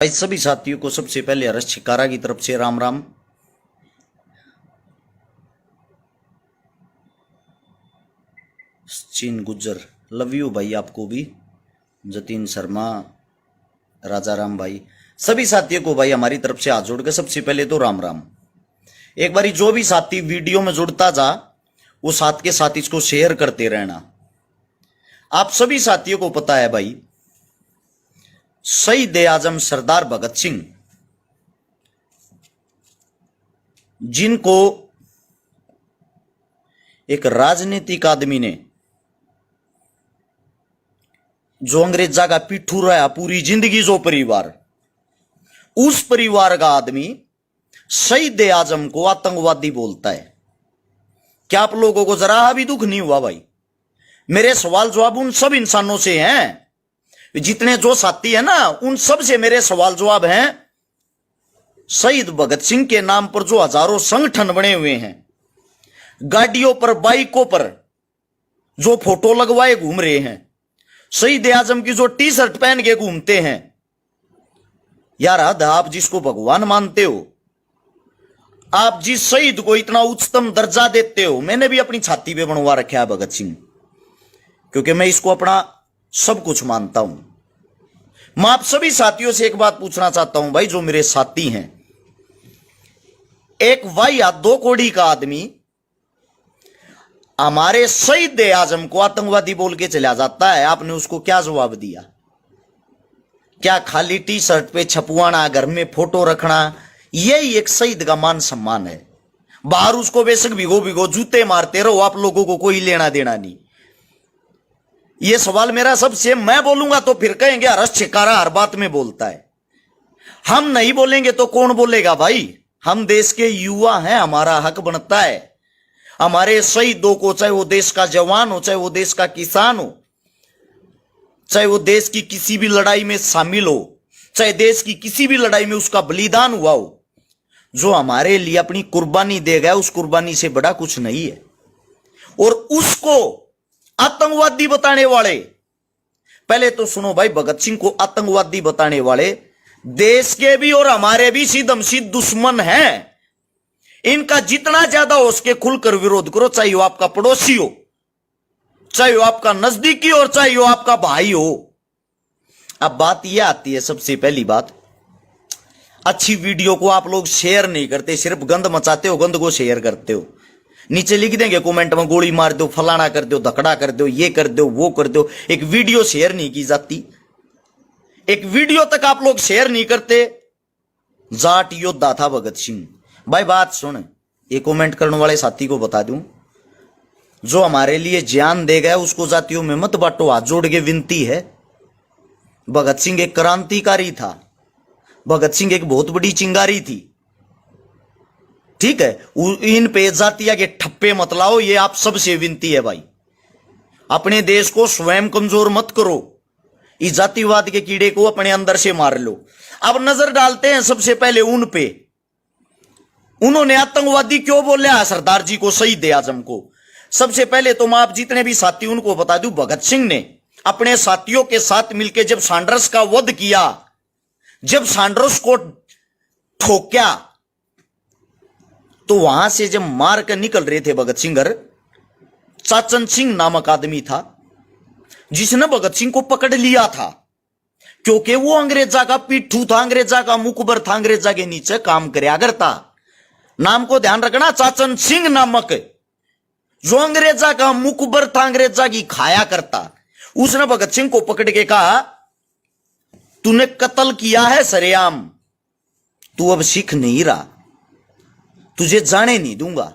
भाई सभी साथियों को सबसे पहले हर्ष छिकारा की तरफ से राम राम। चीन गुज्जर लव यू भाई, आपको भी। जतीन शर्मा, राजा राम भाई, सभी साथियों को भाई हमारी तरफ से हाथ जोड़ के सबसे पहले तो राम राम। एक बारी जो भी साथी वीडियो में जुड़ता जा वो साथ के साथ इसको शेयर करते रहना। आप सभी साथियों को पता है भाई, शहीद आजम सरदार भगत सिंह, जिनको एक राजनीतिक आदमी ने जो अंग्रेजा का पिट्ठू रहा पूरी जिंदगी, जो परिवार, उस परिवार का आदमी शहीद आजम को आतंकवादी बोलता है। क्या आप लोगों को जरा भी दुख नहीं हुआ भाई? मेरे सवाल जवाब उन सब इंसानों से हैं, जितने जो साथी है ना, उन सब से मेरे सवाल जवाब हैं। शहीद भगत सिंह के नाम पर जो हजारों संगठन बने हुए हैं, गाड़ियों पर, बाइकों पर जो फोटो लगवाए घूम रहे हैं, शहीद आजम की जो टी शर्ट पहन के घूमते हैं, यार हद, आप जिसको भगवान मानते हो, आप जिस शहीद को इतना उच्चतम दर्जा देते हो, मैंने भी अपनी छाती पे बनवा रखा है भगत सिंह, क्योंकि मैं इसको अपना सब कुछ मानता हूं। मैं आप सभी साथियों से एक बात पूछना चाहता हूं भाई, जो मेरे साथी हैं, एक वाई या दो कोड़ी का आदमी हमारे शहीद आजम को आतंकवादी बोल के चला जाता है, आपने उसको क्या जवाब दिया? क्या खाली टी शर्ट पे छपवाना, घर में फोटो रखना, यही एक शहीद का मान सम्मान है? बाहर उसको बेशक भिगो भिगो जूते मारते रहो, आप लोगों को कोई लेना देना नहीं। ये सवाल मेरा सबसे, मैं बोलूंगा तो फिर कहेंगे हर्ष छिकारा हर बात में बोलता है। हम नहीं बोलेंगे तो कौन बोलेगा भाई? हम देश के युवा हैं, हमारा हक बनता है हमारे शहीदों को, चाहे वो देश का जवान हो, चाहे वो देश का किसान हो, चाहे वो देश की किसी भी लड़ाई में शामिल हो, चाहे देश की किसी भी लड़ाई में उसका बलिदान हुआ हो, जो हमारे लिए अपनी कुर्बानी दे गया, उस कुर्बानी से बड़ा कुछ नहीं है। और उसको आतंकवादी बताने वाले, पहले तो सुनो भाई, भगत सिंह को आतंकवादी बताने वाले देश के भी और हमारे भी सीधम सीध दुश्मन हैं। इनका जितना ज्यादा हो सके खुलकर विरोध करो, चाहे वो आपका पड़ोसी हो, चाहे वो आपका नजदीकी और चाहे वो आपका भाई हो। अब बात यह आती है, सबसे पहली बात, अच्छी वीडियो को आप लोग शेयर नहीं करते, सिर्फ गंद मचाते हो, गंद को शेयर करते हो। नीचे लिख देंगे कमेंट में, गोली मार दो, फलाना कर दो, धकड़ा कर दो, ये कर दो, वो कर दो। एक वीडियो शेयर नहीं की जाती, एक वीडियो तक आप लोग शेयर नहीं करते। जाट योद्धा था भगत सिंह भाई। बात सुन, ये कमेंट करने वाले साथी को बता दूं, जो हमारे लिए जान दे गया उसको जातियों में मत बांटो, हाथ जोड़ के विनती है। भगत सिंह एक क्रांतिकारी था, भगत सिंह एक बहुत बड़ी चिंगारी थी, ठीक है? इन पे जातिया के ठप्पे मत लाओ, ये आप सबसे विनती है भाई। अपने देश को स्वयं कमजोर मत करो, इस जातिवाद के कीड़े को अपने अंदर से मार लो। अब नजर डालते हैं सबसे पहले उन पे, उन्होंने आतंकवादी क्यों बोला सरदार जी को, शहीद आजम को। सबसे पहले तो मैं आप जितने भी साथी उनको बता दूं, भगत सिंह ने अपने साथियों के साथ मिलकर जब सैंडर्स का वध किया, जब सैंडर्स को ठोक्या, तो वहां से जब मार कर निकल रहे थे भगत सिंह, चाचन सिंह नामक आदमी था जिसने भगत सिंह को पकड़ लिया था, क्योंकि वो अंग्रेजा का पिट्ठू था, अंग्रेजा का मुखबर था, अंग्रेजा के नीचे काम करया करता। नाम को ध्यान रखना, चाचन सिंह नामक, जो अंग्रेजा का मुखबर था, अंग्रेजा की खाया करता। उसने भगत सिंह को पकड़ के कहा, तूने कत्ल किया है सरेआम, तू अब सीख नहीं रहा, तुझे जाने नहीं दूंगा।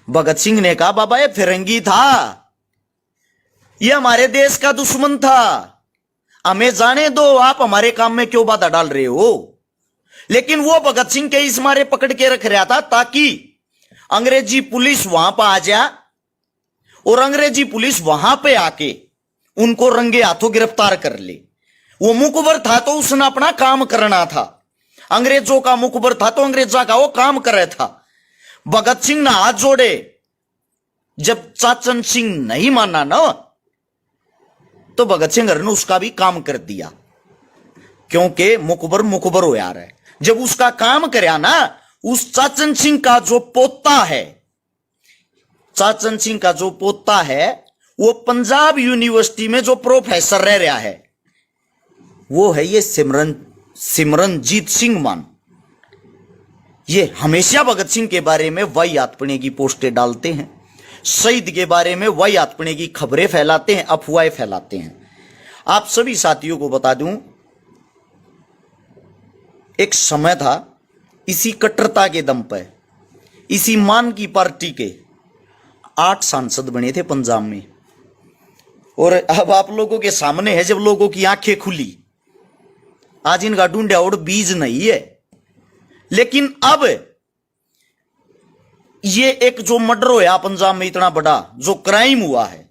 भगत सिंह ने कहा, बाबा ये फिरंगी था, ये हमारे देश का दुश्मन था, हमें जाने दो, आप हमारे काम में क्यों बाधा डाल रहे हो? लेकिन वो भगत सिंह के इस मारे पकड़ के रख रहा था ताकि अंग्रेजी पुलिस वहां पर आ जाए और अंग्रेजी पुलिस वहां पे आके उनको रंगे हाथों गिरफ्तार कर ले। वो मुखबर था तो उसने अपना काम करना था, अंग्रेजों का मुखबर था तो अंग्रेजा का वो काम कर रहा था। भगत सिंह ने हाथ जोड़े, जब चाचन सिंह नहीं माना ना, तो भगत सिंह ने उसका भी काम कर दिया। क्योंकि मुखबर मुखबर हो यार है। जब उसका काम करया ना, उस चाचन सिंह का जो पोता है, चाचन सिंह का जो पोता है, वो पंजाब यूनिवर्सिटी में जो प्रोफेसर रह रहा है, वो है ये सिमरनजीत सिंह मान। ये हमेशा भगत सिंह के बारे में वही आत्मने की पोस्टें डालते हैं, शहीद के बारे में वही आत्मने की खबरें फैलाते हैं, अफवाहें फैलाते हैं। आप सभी साथियों को बता दूं, एक समय था, इसी कट्टरता के दम पर, इसी मान की पार्टी के 8 सांसद बने थे पंजाब में। और अब आप लोगों के सामने है, जब लोगों की आंखें खुली, आज इनका ढूंढा और बीज नहीं है। लेकिन अब ये एक जो मर्डर हुआ पंजाब में, इतना बड़ा जो क्राइम हुआ है,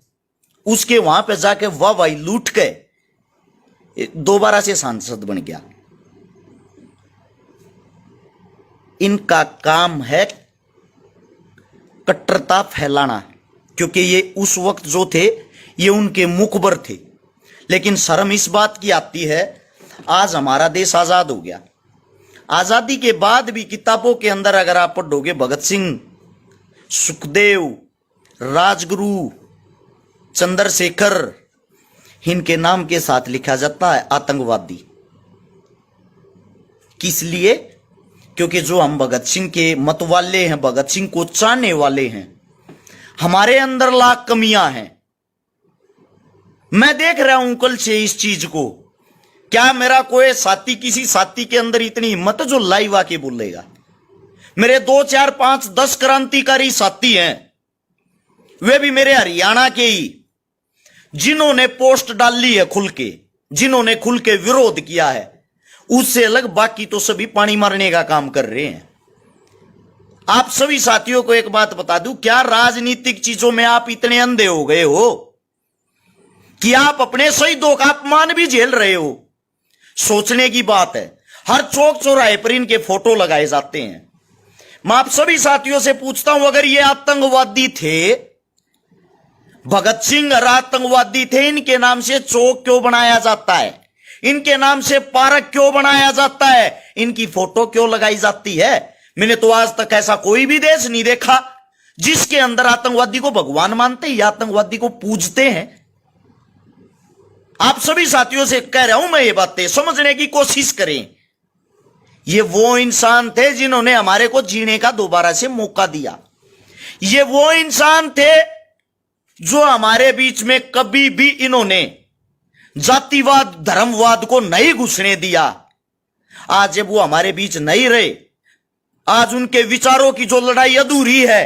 उसके वहां पे जाके वाह वाही लूट के दोबारा से सांसद बन गया। इनका काम है कट्टरता फैलाना, क्योंकि ये उस वक्त जो थे ये उनके मुखबर थे। लेकिन शर्म इस बात की आती है, आज हमारा देश आजाद हो गया, आजादी के बाद भी किताबों के अंदर अगर आप पढ़ोगे, भगत सिंह, सुखदेव, राजगुरु, चंद्रशेखर, इनके नाम के साथ लिखा जाता है आतंकवादी। किस लिए? क्योंकि जो हम भगत सिंह के मत वाले हैं, भगत सिंह को चाहने वाले हैं, हमारे अंदर लाख कमियां हैं। मैं देख रहा हूं कल से इस चीज को। क्या मेरा कोई साथी, किसी साथी के अंदर इतनी हिम्मत जो लाइव आके बोलेगा? मेरे 2, 4, 5, 10 क्रांतिकारी साथी हैं, वे भी मेरे हरियाणा के ही, जिन्होंने पोस्ट डाली है खुल के, जिन्होंने खुल के विरोध किया है। उससे अलग बाकी तो सभी पानी मारने का काम कर रहे हैं। आप सभी साथियों को एक बात बता दूं, क्या राजनीतिक चीजों में आप इतने अंधे हो गए हो कि आप अपने शहीदों का अपमान भी झेल रहे हो? सोचने की बात है। हर चौक चौराहे पर इनके फोटो लगाए जाते हैं। मैं आप सभी साथियों से पूछता हूं, अगर ये आतंकवादी थे, भगत सिंह आतंकवादी थे, इनके नाम से चौक क्यों बनाया जाता है? इनके नाम से पार्क क्यों बनाया जाता है? इनकी फोटो क्यों लगाई जाती है? मैंने तो आज तक ऐसा कोई भी देश नहीं देखा जिसके अंदर आतंकवादी को भगवान मानते या आतंकवादी को पूजते हैं। आप सभी साथियों से कह रहा हूं मैं, ये बातें समझने की कोशिश करें। ये वो इंसान थे जिन्होंने हमारे को जीने का दोबारा से मौका दिया। ये वो इंसान थे जो हमारे बीच में कभी भी इन्होंने जातिवाद, धर्मवाद को नहीं घुसने दिया। आज जब वो हमारे बीच नहीं रहे, आज उनके विचारों की जो लड़ाई अधूरी है,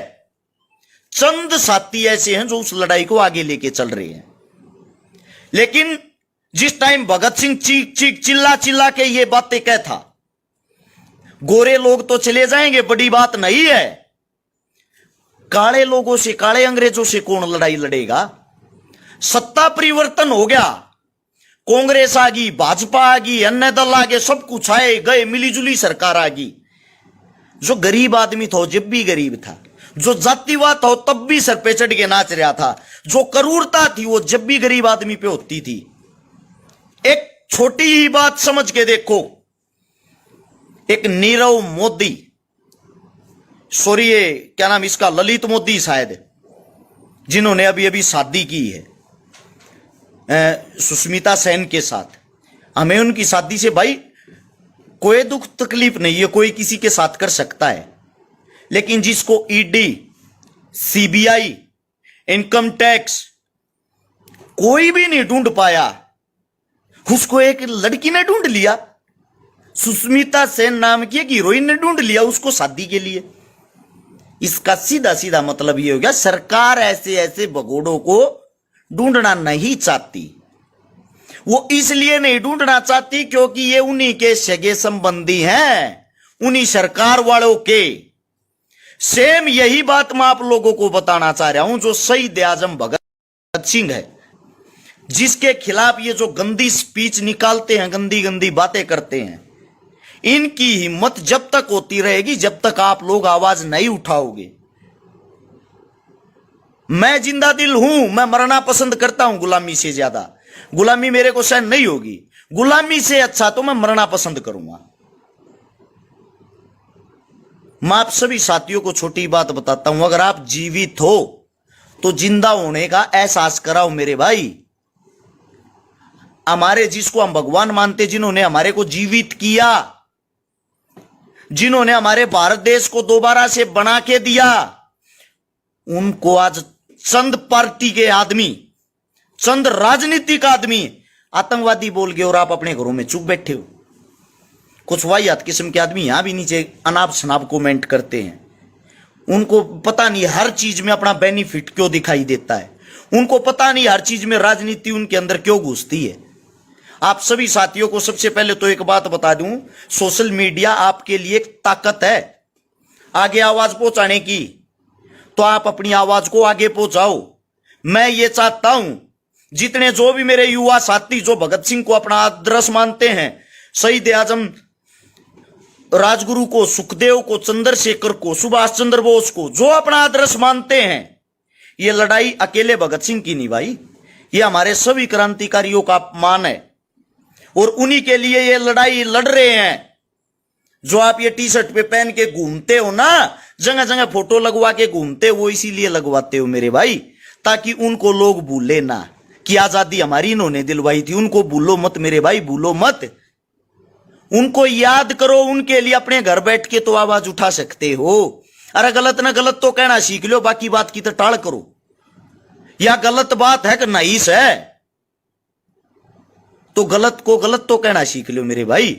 चंद साथी ऐसे हैं जो उस लड़ाई को आगे लेके चल रहे हैं। लेकिन जिस टाइम भगत सिंह चीख चीख चिल्ला चिल्ला के ये बातें कहता, गोरे लोग तो चले जाएंगे, बड़ी बात नहीं है, काले लोगों से, काले अंग्रेजों से कौन लड़ाई लड़ेगा? सत्ता परिवर्तन हो गया, कांग्रेस आ गई, भाजपा आ गई, अन्य दल आ गए, सब कुछ आए गए, मिलीजुली सरकार आ गई। जो गरीब आदमी था जब भी गरीब था, जो जातिवाद था तब भी सर पे चढ़ के नाच रहा था, जो क्रूरता थी वो जब भी गरीब आदमी पे होती थी। एक छोटी ही बात समझ के देखो, एक नीरव मोदी, सॉरी ये क्या नाम इसका, ललित मोदी शायद, जिन्होंने अभी अभी शादी की है सुष्मिता सेन के साथ। हमें उनकी शादी से भाई कोई दुख तकलीफ नहीं है, कोई किसी के साथ कर सकता है। लेकिन जिसको ईडी, सीबीआई, इनकम टैक्स कोई भी नहीं ढूंढ पाया, उसको एक लड़की ने ढूंढ लिया। सुष्मिता सेन नाम की एक हीरोइन ने ढूंढ लिया उसको शादी के लिए। इसका सीधा सीधा मतलब ये हो गया, सरकार ऐसे ऐसे भगोड़ों को ढूंढना नहीं चाहती। वो इसलिए नहीं ढूंढना चाहती क्योंकि ये उन्हीं के सगे संबंधी हैं, उन्हीं सरकार वालों के। सेम यही बात मैं आप लोगों को बताना चाह रहा हूं, जो शहीद आजम भगत सिंह है, जिसके खिलाफ ये जो गंदी स्पीच निकालते हैं, गंदी गंदी बातें करते हैं, इनकी हिम्मत जब तक होती रहेगी जब तक आप लोग आवाज नहीं उठाओगे। मैं जिंदा दिल हूं, मैं मरना पसंद करता हूं गुलामी से ज्यादा। गुलामी मेरे को सहन नहीं होगी, गुलामी से अच्छा तो मैं मरना पसंद करूंगा। मैं आप सभी साथियों को छोटी बात बताता हूं, अगर आप जीवित हो तो जिंदा होने का एहसास कराओ मेरे भाई। हमारे जिसको हम भगवान मानते, जिन्होंने हमारे को जीवित किया, जिन्होंने हमारे भारत देश को दोबारा से बना के दिया, उनको आज चंद पार्टी के आदमी, चंद राजनीतिक आदमी आतंकवादी बोल गए और आप अपने घरों में चुप बैठे हो। कुछ वाहियात किस्म के आदमी यहां भी नीचे अनाप शनाप कमेंट करते हैं। उनको पता नहीं हर चीज में अपना बेनिफिट क्यों दिखाई देता है, उनको पता नहीं हर चीज में राजनीति उनके अंदर क्यों घुसती है। आप सभी साथियों को सबसे पहले तो एक बात बता दूं, सोशल मीडिया आपके लिए एक ताकत है आगे आवाज पहुंचाने की, तो आप अपनी आवाज को आगे पहुंचाओ। मैं ये चाहता हूं जितने जो भी मेरे युवा साथी जो भगत सिंह को अपना आदर्श मानते हैं, शहीद आजम राजगुरु को, सुखदेव को, चंद्रशेखर को, सुभाष चंद्र बोस को जो अपना आदर्श मानते हैं, ये लड़ाई अकेले भगत सिंह की नहीं भाई, ये हमारे सभी क्रांतिकारियों का अपमान है और उन्हीं के लिए ये लड़ाई लड़ रहे हैं। जो आप ये टी शर्ट पे पहन के घूमते हो ना, जगह जगह फोटो लगवा के घूमते हो, वो इसीलिए लगवाते हो मेरे भाई, ताकि उनको लोग भूले ना कि आजादी हमारी इन्होंने दिलवाई थी। उनको भूलो मत मेरे भाई, भूलो मत, उनको याद करो। उनके लिए अपने घर बैठ के तो आवाज उठा सकते हो। अरे गलत ना गलत तो कहना सीख लो, बाकी बात की तो टाल करो। या गलत बात है कि नाइस है तो गलत को गलत तो कहना सीख लो मेरे भाई।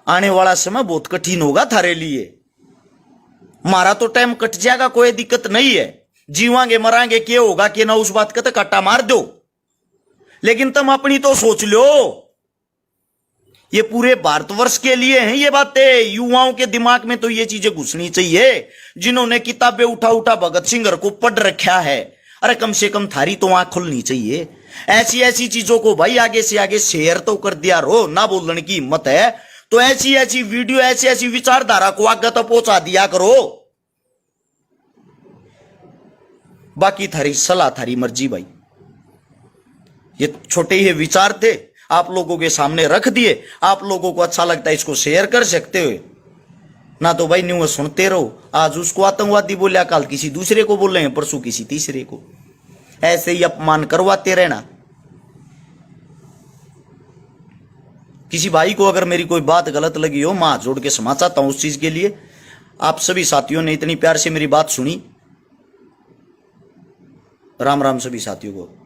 आने वाला समय बहुत कठिन होगा थारे लिए। मारा तो टाइम कट जाएगा, कोई दिक्कत नहीं है, जीवांगे मरांगे, क्या होगा कि ना, उस बात का तो कट्टा मार दो, लेकिन तुम अपनी तो सोच लो। ये पूरे भारतवर्ष के लिए हैं ये बातें, युवाओं के दिमाग में तो ये चीजें घुसनी चाहिए। जिन्होंने किताबें उठा उठा भगत सिंह को पढ़ रखा है, अरे कम से कम थारी तो आंख खुलनी चाहिए। ऐसी ऐसी चीजों को भाई आगे से आगे शेयर तो कर दिया रो, ना बोलने की हिम्मत है तो ऐसी ऐसी वीडियो, ऐसी ऐसी विचारधारा को आगे तो पहुंचा दिया करो। बाकी थारी सलाह, थारी मर्जी भाई। ये छोटे ही विचार थे, आप लोगों के सामने रख दिए। आप लोगों को अच्छा लगता है इसको शेयर कर सकते हो ना, तो भाई न्यूज़ सुनते रहो। आज उसको आतंकवादी बोलिया, कल किसी दूसरे को बोल रहे हैं, परसों किसी तीसरे को, ऐसे ही अपमान करवाते रहना। किसी भाई को अगर मेरी कोई बात गलत लगी हो, मैं हाथ जोड़ के क्षमा चाहता हूं उस चीज के लिए। आप सभी साथियों ने इतनी प्यार से मेरी बात सुनी। राम राम सभी साथियों को।